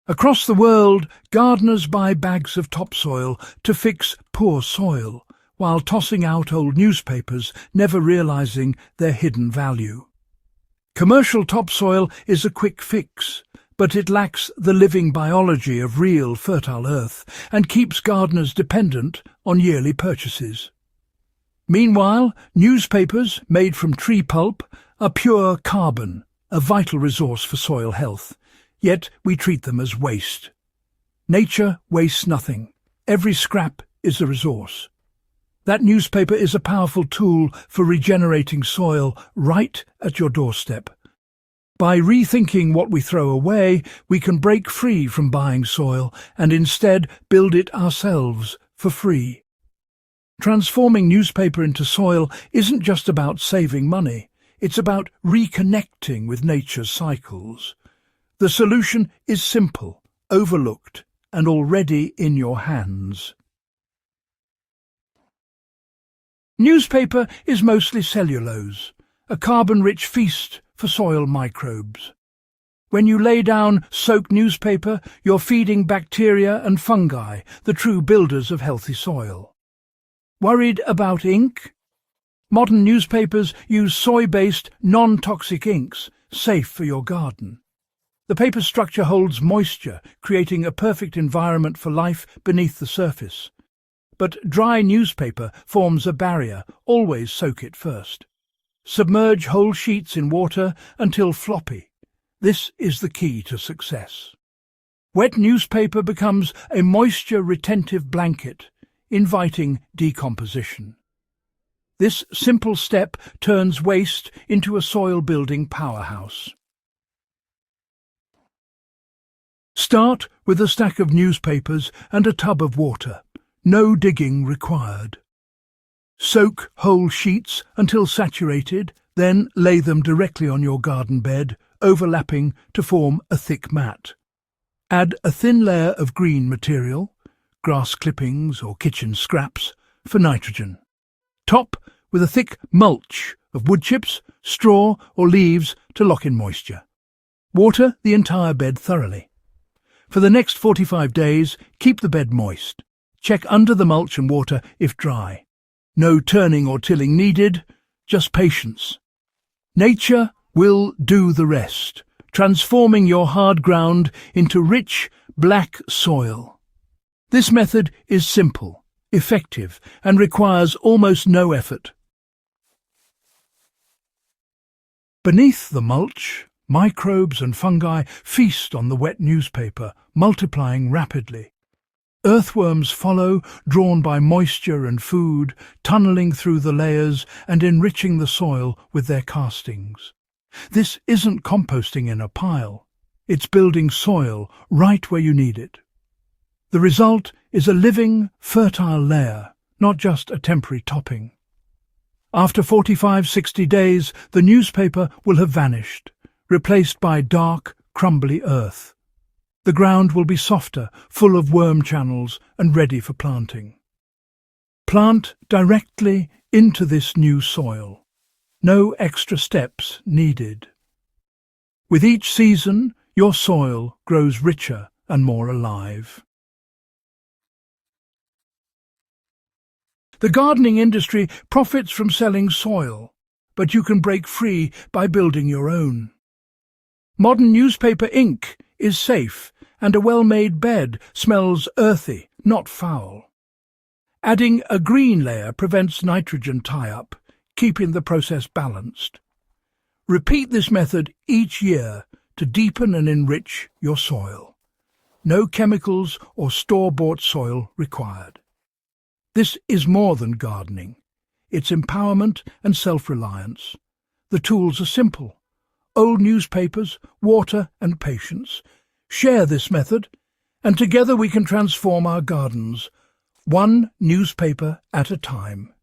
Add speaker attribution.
Speaker 1: Across the world, gardeners buy bags of topsoil to fix poor soil, while tossing out old newspapers, never realizing their hidden value. Commercial topsoil is a quick fix, but it lacks the living biology of real fertile earth and keeps gardeners dependent on yearly purchases. Meanwhile, newspapers made from tree pulp are pure carbon, a vital resource for soil health, yet we treat them as waste. Nature wastes nothing. Every scrap is a resource. That newspaper is a powerful tool for regenerating soil right at your doorstep. By rethinking what we throw away, we can break free from buying soil and instead build it ourselves for free. Transforming newspaper into soil isn't just about saving money, it's about reconnecting with nature's cycles. The solution is simple, overlooked, and already in your hands. Newspaper is mostly cellulose, a carbon-rich feast for soil microbes. When you lay down soaked newspaper, you're feeding bacteria and fungi, the true builders of healthy soil. Worried about ink? Modern newspapers use soy-based, non-toxic inks, safe for your garden. The paper structure holds moisture, creating a perfect environment for life beneath the surface. But dry newspaper forms a barrier. Always soak it first. Submerge whole sheets in water until floppy. This is the key to success. Wet newspaper becomes a moisture-retentive blanket, inviting decomposition. This simple step turns waste into a soil-building powerhouse. Start with a stack of newspapers and a tub of water. No digging required. Soak whole sheets until saturated, then lay them directly on your garden bed, overlapping to form a thick mat. Add a thin layer of green material, grass clippings or kitchen scraps, for nitrogen. Top with a thick mulch of wood chips, straw or leaves to lock in moisture. Water the entire bed thoroughly. For the next 45 days, keep the bed moist. Check under the mulch and water if dry. No turning or tilling needed, just patience. Nature will do the rest, transforming your hard ground into rich, black soil. This method is simple, effective, and requires almost no effort. Beneath the mulch, microbes and fungi feast on the wet newspaper, multiplying rapidly. Earthworms follow, drawn by moisture and food, tunneling through the layers and enriching the soil with their castings. This isn't composting in a pile. It's building soil right where you need it. The result is a living, fertile layer, not just a temporary topping. After 45-60 days, the newspaper will have vanished, replaced by dark, crumbly earth. The ground will be softer, full of worm channels and ready for planting. Plant directly into this new soil. No extra steps needed. With each season, your soil grows richer and more alive. The gardening industry profits from selling soil, but you can break free by building your own. Modern newspaper ink is safe, and a well-made bed smells earthy, not foul. Adding a green layer prevents nitrogen tie-up, keeping the process balanced. Repeat this method each year to deepen and enrich your soil. No chemicals or store-bought soil required. This is more than gardening. It's empowerment and self-reliance. The tools are simple. Old newspapers, water and patience. Share this method, and together we can transform our gardens, one newspaper at a time.